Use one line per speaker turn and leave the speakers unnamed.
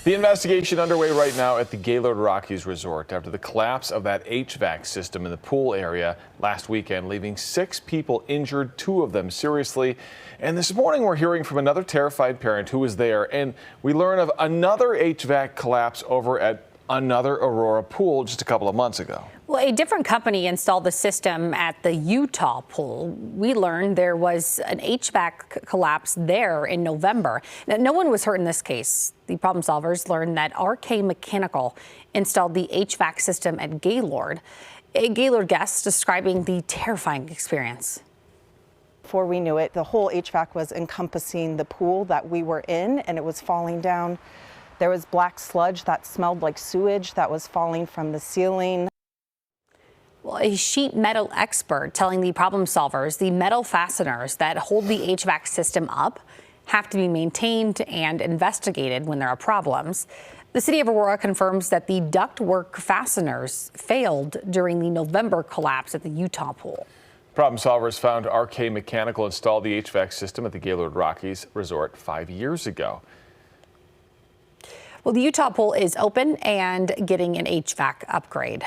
The investigation underway right now at the Gaylord Rockies Resort after the collapse of that HVAC system in the pool area last weekend, leaving 6 people injured, 2 of them seriously. And this morning we're hearing from another terrified parent who was there, and we learn of another HVAC collapse over at another Aurora pool just a couple of months ago.
Well, a different company installed the system at the Utah pool. We learned there was an HVAC collapse there in November. Now, no one was hurt in this case. The problem solvers learned that RK Mechanical installed the HVAC system at Gaylord. A Gaylord guest describing the terrifying experience.
Before we knew it, the whole HVAC was encompassing the pool that we were in, and it was falling down. There was black sludge that smelled like sewage that was falling from the ceiling.
Well, a sheet metal expert telling the problem solvers the metal fasteners that hold the HVAC system up have to be maintained and investigated when there are problems. The city of Aurora confirms that the ductwork fasteners failed during the November collapse at the Utah pool.
Problem solvers found RK Mechanical installed the HVAC system at the Gaylord Rockies Resort 5 years ago.
Well, the Utah pool is open and getting an HVAC upgrade.